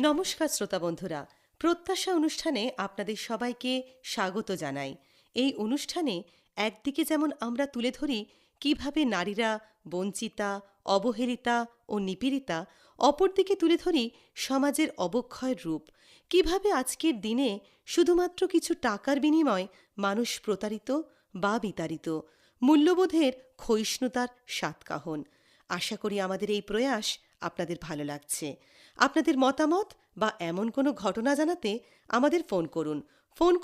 নমস্কার শ্রোতা বন্ধুরা, প্রত্যাশা অনুষ্ঠানে আপনাদের সবাইকে স্বাগত জানাই। এই অনুষ্ঠানে একদিকে যেমন আমরা তুলে ধরি কিভাবে নারীরা বঞ্চিতা, অবহেলিতা ও নিপীড়িতা, অপরদিকে তুলে ধরি সমাজের অবক্ষয়ের রূপ, কিভাবে আজকের দিনে শুধুমাত্র কিছু টাকার বিনিময়ে মানুষ প্রতারিত বা বিতাড়িত, মূল্যবোধের ক্ষয়িষ্ণুতার সাতকাহন। আশা করি আমাদের এই প্রয়াস আপনাদের ভালো লাগছে। আপনাদের মতামত বা এমন কোনো ঘটনা জানাতে আমাদের ফোন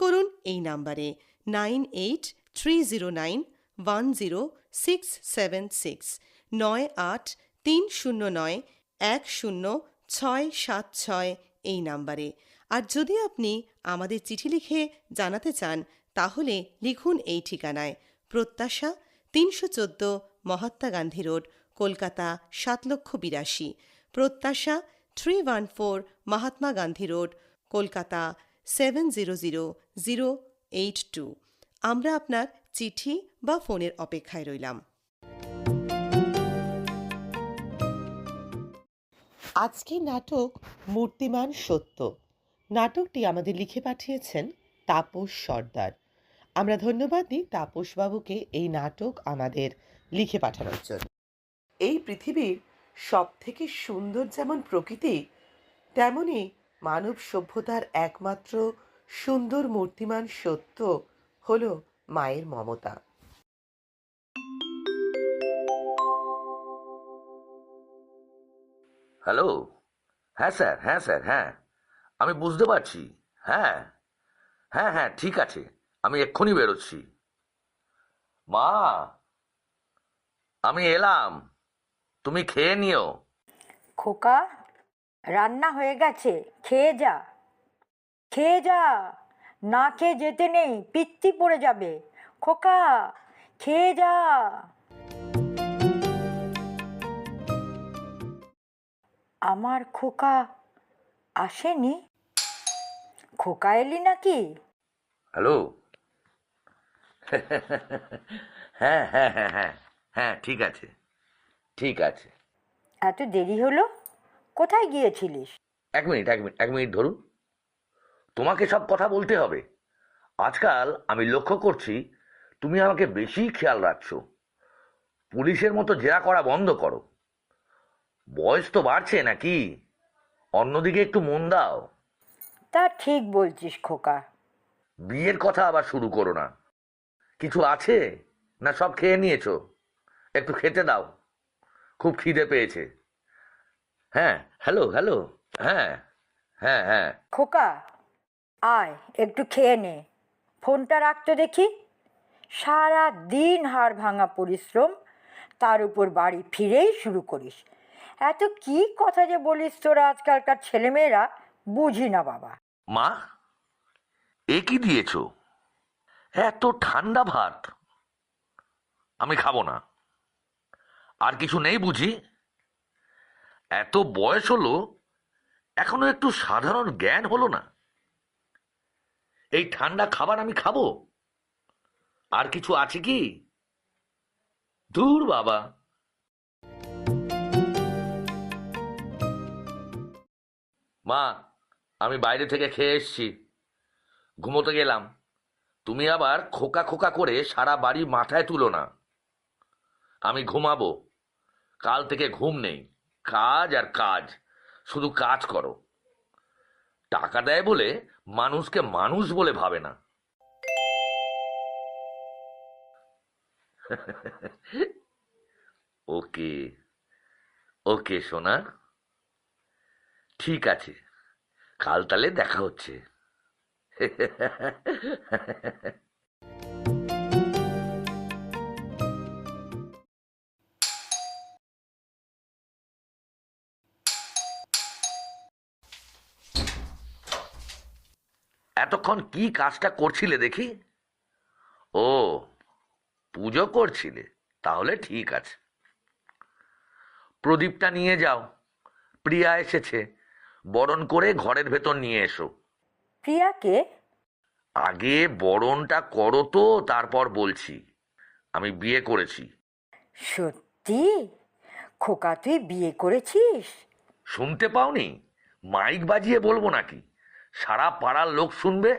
করুন এই নাম্বারে 9830910676, 9830910676 এই নাম্বারে। আর যদি আপনি আমাদের চিঠি লিখে জানাতে চান তাহলে লিখুন এই ঠিকানায়: প্রত্যাশা, 314 মহাত্মা গান্ধী রোড, কলকাতা ৭,৮২,০০০। প্রত্যাশা, 314 মহাত্মা গান্ধী রোড, কলকাতা 700082। আমরা আপনার চিঠি বা ফোনের অপেক্ষায় রইলাম। আজকের নাটক মূর্তিমান সত্য। নাটকটি আমাদের লিখে পাঠিয়েছেন তাপস সর্দার। আমরা ধন্যবাদ দিই তাপসবাবুকে এই নাটক আমাদের লিখে পাঠানোর জন্য। এই পৃথিবীর সব থেকে সুন্দর যেমন প্রকৃতি, তেমনি মানব সভ্যতার একমাত্র সুন্দর মূর্তিমান সত্য হল মায়ের মমতা। হ্যালো। হ্যাঁ স্যার, হ্যাঁ স্যার, হ্যাঁ আমি বুঝতে পারছি। হ্যাঁ হ্যাঁ হ্যাঁ ঠিক আছে, আমি এক্ষুনি বেরোচ্ছি। মা, আমি এলাম, তুমি খেয়ে নিও। খোকা, রান্না হয়ে গেছে, খেয়ে যা, খেয়ে যা। না খেয়ে যেতে নেই, পিত্তি পড়ে যাবে। খোকা, খেয়ে যা। আমার খোকা আসেনি? খোকা এলি নাকি? হ্যালো। হ্যাঁ হ্যাঁ হ্যাঁ হ্যাঁ হ্যাঁ ঠিক আছে, ঠিক আছে। এত দেরি হলো? কোথায় গিয়েছিলিস? এক মিনিট, এক মিনিট, এক মিনিট ধরুন। তোমাকে সব কথা বলতে হবে। আজকাল আমি লক্ষ্য করছি তুমি আমাকে বেশি খেয়াল রাখছো। পুলিশের মতো জেরা করা বন্ধ করো। বয়স তো বাড়ছে নাকি? অন্যদিকে একটু মন দাও। তা ঠিক বলছিস খোকা। বিয়ের কথা আবার শুরু করো না। কিছু আছে না সব খেয়ে নিয়েছো? একটু খেতে দাও, খুব খিদে পেয়েছে। হ্যাঁ, হ্যালো হ্যালো। হ্যাঁ হ্যাঁ হ্যাঁ। খোকা, আয় একটু খেয়ে নে। ফোনটা রাখতো দেখি। সারা দিন হাড় ভাঙা পরিশ্রম, তার উপর বাড়ি ফিরেই শুরু করিস। এত কি কথা যে বলিস তোরা আজকালকার ছেলেমেয়েরা, বুঝি না বাবা। মা, এ কি দিয়েছো? এত ঠান্ডা ভাত আমি খাবো না। আর কিছু নেই বুঝি? এত বয়স হলো, এখনো একটু সাধারণ জ্ঞান হলো না? এই ঠান্ডা খাবার আমি খাবো? আর কিছু আছে কি? দূর বাবা। মা, আমি বাইরে থেকে খেয়ে এসছি, ঘুমোতে গেলাম। তুমি আবার খোকা খোকা করে সারা বাড়ি মাথায় তুলো না। আমি ঘুমাবো। কাল থেকে ঘুম নেই, কাজ আর কাজ, শুধু কাজ করো। টাকা দেয় বলে মানুষকে মানুষ বলে ভাবে না। ওকে, ওকে সোনা, ঠিক আছে, কাল তাহলে দেখা হচ্ছে। এতক্ষণ কি কাজটা করছিলে দেখি? ও, পুজো করছিলে, তাহলে ঠিক আছে। প্রদীপটা নিয়ে যাও, প্রিয়া এসেছে, বরণ করে ঘরের ভেতর নিয়ে এসো। প্রিয়াকে? আগে বরণটা করো তো, তারপর বলছি। আমি বিয়ে করেছি। সত্যি? খোকা, তুই বিয়ে করেছিস? শুনতে পাওনি? মাইক বাজিয়ে বলবো নাকি? সারা পাড়ার লোক শুনবে,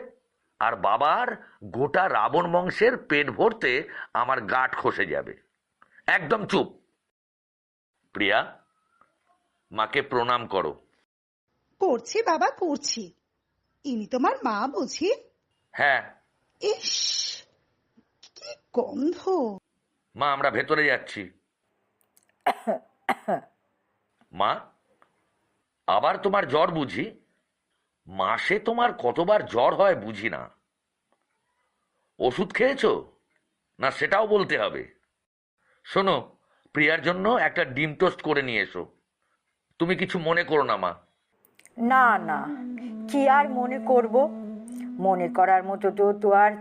আর বাবার গোটা রাবণ বংশের পেট ভরতে আমার গাঁট খসে যাবে। একদম চুপ। প্রিয়া, মাকে প্রণাম করো। করছি বাবা, করছি। ইনি তোমার মা বুঝি? হ্যাঁ। ইস, কি গন্ধ! মা, আমরা ভেতরে যাচ্ছি। মা, আবার তোমার জ্বর বুঝি? মাসে তোমার কতবার জ্বর হয় বুঝি না। ওষুধ খেয়েছো না সেটাও বলতে হবে। শোনো, প্রিয়ার জন্য একটা ডিম টোস্ট করে নিয়ে এসো। তুমি কিছু মনে করো না মা। না না, কি আর মনে করব? মনে করার মতো তো আর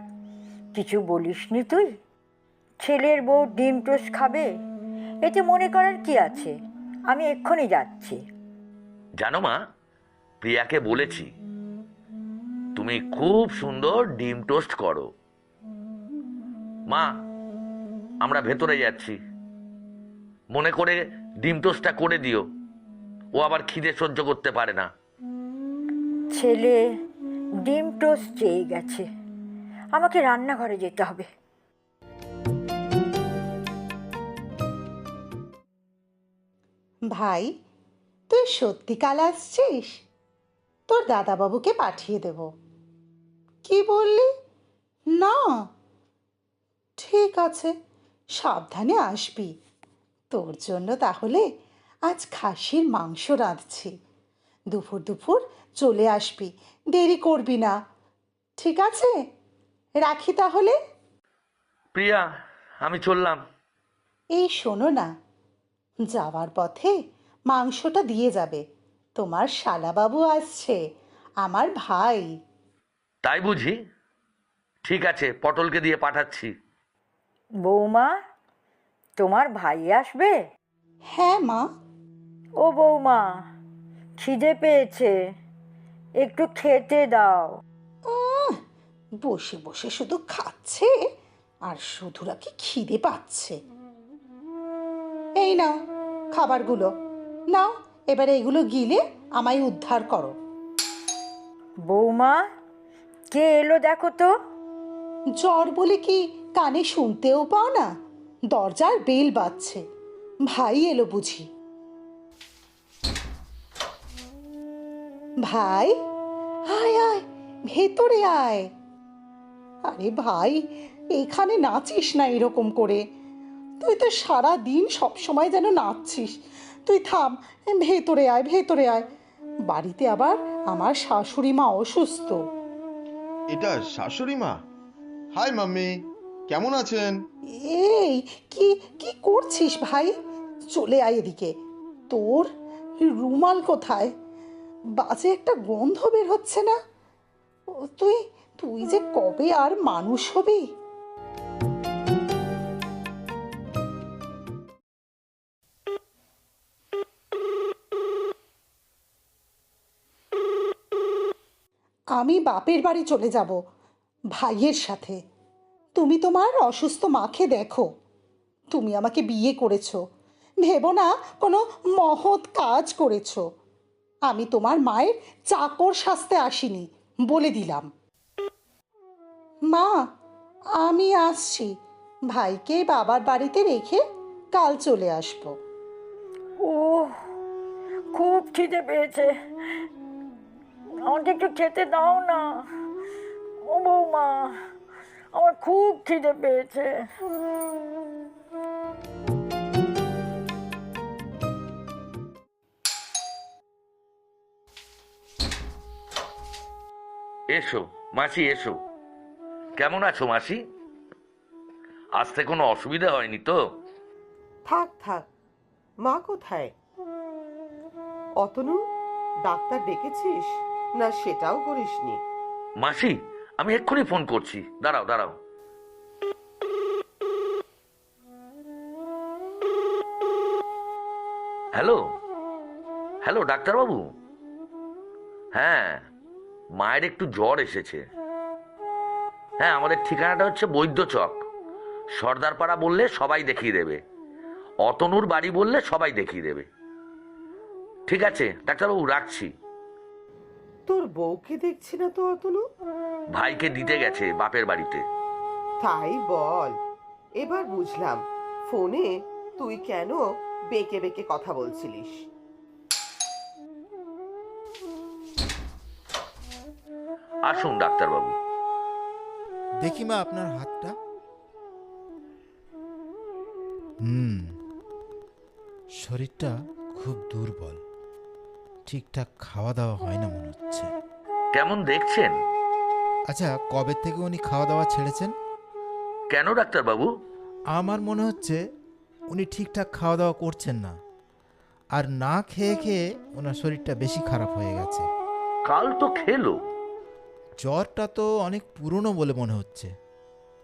কিছু বলিসনি তুই। ছেলের বউ ডিম টোস্ট খাবে, এতে মনে করার কি আছে? আমি এক্ষুনি যাচ্ছি। জানো মা, প্রিয়াকে বলেছি তুমি খুব সুন্দর ডিম টোস্ট করো। মা, আমরা ভেতরে যাচ্ছি। মনে করে ডিম টোস্টটা করে দিও, ও আবার খিদে সহ্য করতে পারে না। ছেলে ডিম টোস্ট চেয়ে গেছে, আমাকে রান্নাঘরে যেতে হবে। ভাই, তুই সত্যি কাল আসছিস? তোর দাদাবাবুকে পাঠিয়ে দেব। কি বললি? না, ঠিক আছে, সাবধানে আসবি। তোর জন্য তাহলে আজ খাসির মাংস রাঁধছি। দুপুর দুপুর চলে আসবি, দেরি করবি না। ঠিক আছে, রাখি তাহলে। প্রিয়া, আমি চললাম। এই শোনো না, যাওয়ার পথে মাংসটা দিয়ে যাবে। তোমার শালাবাবু আসছে, আমার ভাই। তাই বুঝি? ঠিক আছে, পটলকে দিয়ে পাঠাচ্ছি। বৌমা, তোমার ভাই আসবে? হ্যাঁ মা। ও বৌমা, খিদে পেয়েছে, একটু খেতে দাও। উম, বসে বসে শুধু খাচ্ছে আর শুধু নাকি খিদে পাচ্ছে। এই নাও খাবারগুলো, নাও এবার এগুলো গিলে আমায় উদ্ধার করো। বৌমা, কে এলো দেখো তো। জ্বর বলে কি কানে শুনতেও পাও না? দরজার বেল বাজছে, ভাই এলো বুঝি। ভাই, আয় আয়, ভেতরে আয়। আরে ভাই, এখানে নাচিস না এরকম করে। তুই তো সারা দিন সব সময় যেন নাচছিস। তুই থাম, ভেতরে আয়, ভেতরে আয়। বাড়িতে আবার আমার শাশুড়ি মা অসুস্থ। এটা শাশুড়ি মা? হাই মাম্মি, কেমন আছেন? এই, কি কি করছিস ভাই? চলে আয় এদিকে। তোর রুমাল কোথায়? বাজে একটা গন্ধ বের হচ্ছে না? ও, তুই তুই যে কবে আর মানুষ হবি? আমি বাপের বাড়ি চলে যাব ভাইয়ের সাথে। তুমি তোমার অসুস্থ মাকে দেখো। তুমি আমাকে বিয়ে করেছো, ভেবো না কোনো মহৎ কাজ করেছো। আমি তোমার মায়ের চাকর সাজতে আসিনি, বলে দিলাম। মা, আমি আসছি। ভাইকে বাবার বাড়িতে রেখে কাল চলে আসবো। ও, খুব খিদে পেয়েছে, আমাকে একটু খেতে দাও না। ও বৌমা, আমার খুব খিদে পেয়েছে। এসো মাসি, এসো। কেমন আছো মাসি? আসতে কোনো অসুবিধা হয়নি তো? থাক থাক, মা কোথায়? অতনু, ডাক্তার ডেকেছিস না সেটাও করিসনি? মাসি, আমি এক্ষুনি ফোন করছি, দাঁড়াও দাঁড়াও। হ্যালো, হ্যালো ডাক্তারবাবু। হ্যাঁ, মায়ের একটু জ্বর এসেছে। হ্যাঁ, আমাদের ঠিকানাটা হচ্ছে বৈদ্যচক। সর্দারপাড়া বললে সবাই দেখিয়ে দেবে, অতনুর বাড়ি বললে সবাই দেখিয়ে দেবে। ঠিক আছে ডাক্তারবাবু, রাখছি। তোর বউকে দেখছি না তো অতনু। ভাইকে দিতে গেছে বাপের বাড়িতে। তাই বল, এবার বুঝলাম ফোনে তুই কেন বেঁকে বেঁকে কথা বলছিলিস। আসুন ডাক্তারবাবু। দেখি মা আপনার হাতটা। হুম, শরীরটা খুব দুর্বল, ঠিকঠাক খাওয়া দাওয়া হয় না মনে হচ্ছে। কেমন দেখছেন? আচ্ছা, কবে থেকে উনি খাওয়া দাওয়া ছেড়েছেন? কেন ডাক্তারবাবু? আমার মনে হচ্ছে উনি ঠিকঠাক খাওয়া দাওয়া করছেন না, আর না খেয়ে খেয়ে ওনার শরীরটা বেশি খারাপ হয়ে গেছে। কাল তো খেলো। জ্বরটা তো অনেক পুরনো বলে মনে হচ্ছে।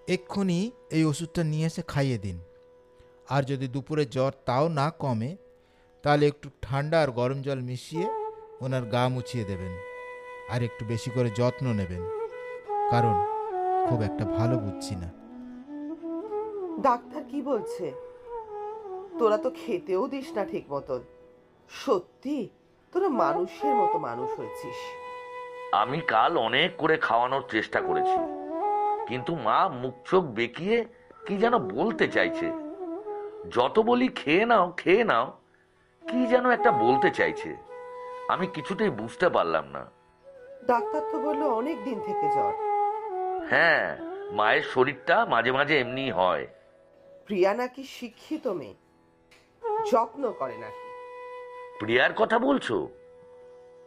এক্ষুনি এই ওষুধটা নিয়ে এসে খাইয়ে দিন। আর যদি দুপুরে জ্বর তাও না কমে, তাহলে একটু ঠান্ডা আর গরম জল মিশিয়ে ওনার গা মুছিয়ে দেবেন, আর একটু বেশি করে যত্ন নেবেন, কারণ খুব একটা ভালো বুঝছি না। ডাক্তার কি বলছে? তোরা তো খেতেও দিস না ঠিক মতন। সত্যি তোরা মানুষের মতো মানুষ হয়েছিস। আমি কাল অনেক করে খাওয়ানোর চেষ্টা করেছি, কিন্তু মা মুখ চোখ বেঁকিয়ে কি যেন বলতে চাইছে। যত বলি খেয়ে নাও খেয়ে নাও, কি যেন একটা বলতে চাইছে। আমি কিছুতেই বুঝতে পারলাম না। ডাক্তার তো বললো অনেক দিন থেকে জ্বর। হ্যাঁ, মায়ের শরীরটা মাঝে মাঝে এমনি হয়। প্রিয়া নাকি শিক্ষিত মেয়ে, যত্ন করে নাকি। প্রিয়ার কথা বলছো?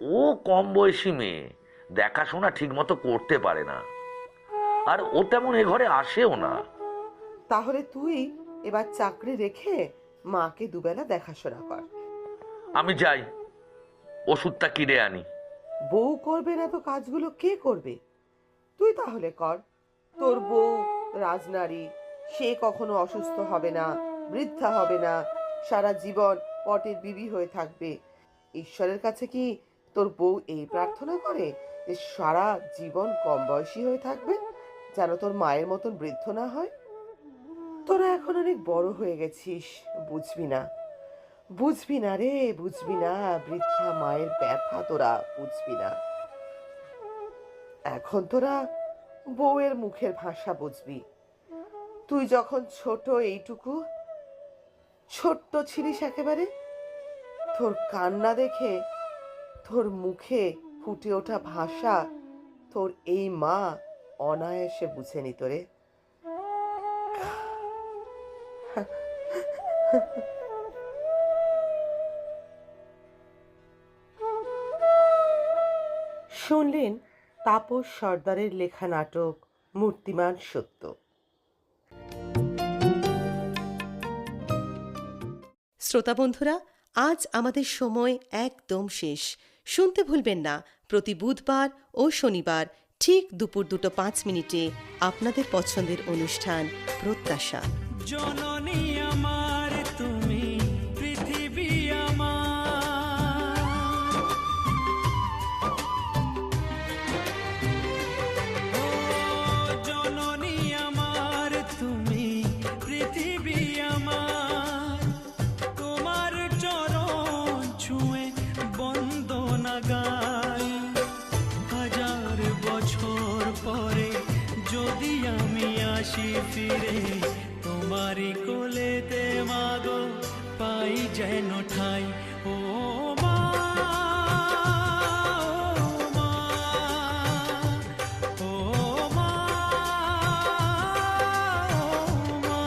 ও কম বয়সী মেয়ে, দেখাশোনা ঠিক মতো করতে পারে না, আর ও তেমন এ ঘরে আসেও না। তাহলে তুই এবার চাকরি রেখে মাকে দুবেলা দেখাশোনা কর। আমি যাই, ওষুধটা কিনে আনি। বউ করবে না তো কাজগুলো কে করবে? তুই তাহলে কর। তোর বউ রাজনারী, সে কখনো অসুস্থ হবে না, বৃদ্ধা হবে না, সারা জীবন পটের বিবি হয়ে থাকবে। ঈশ্বরের কাছে কি তোর বউ এই প্রার্থনা করে যে সারা জীবন কম বয়সী হয়ে থাকবে, যেন তোর মায়ের মতন বৃদ্ধ না হয়? তোরা এখন অনেক বড় হয়ে গেছিস, বুঝবি না, বুঝবি না রে, বুঝবি না। বৃদ্ধা মায়ের ব্যথা তোরা বুঝবি না। এখন তোরা বউয়ের মুখের ভাষা বুঝবি। তুই যখন ছোট, এইটুকু ছোট্ট ছিলিস একেবারে, তোর কান্না দেখে তোর মুখে ফুটে ওঠা ভাষা তোর এই মা অনায়াসে বুঝে নিত রে। শুনলেন তাপস সর্দারের লেখা নাটক মূর্তিমান সত্য। শ্রোতা বন্ধুরা, আজ আমাদের সময় একদম শেষ। শুনতে ভুলবেন না প্রতি বুধবার ও শনিবার ঠিক দুপুর 2:05 আপনাদের পছন্দের অনুষ্ঠান প্রত্যাশা। জননী আমার তুমি, পৃথিবী আমার, ও জননী আমার তুমি, পৃথিবী আমার, তোমার চরণ ছুঁয়ে বন্দনা গাই। হাজার বছর পরে যদি আমি আসি ফিরে, তোমারি কোলেতে মাগো পাই যেন ঠাই। ও মা, ও মা, ও মা, ও মা।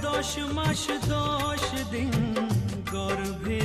দশ মাস 10 দিন গর্ভে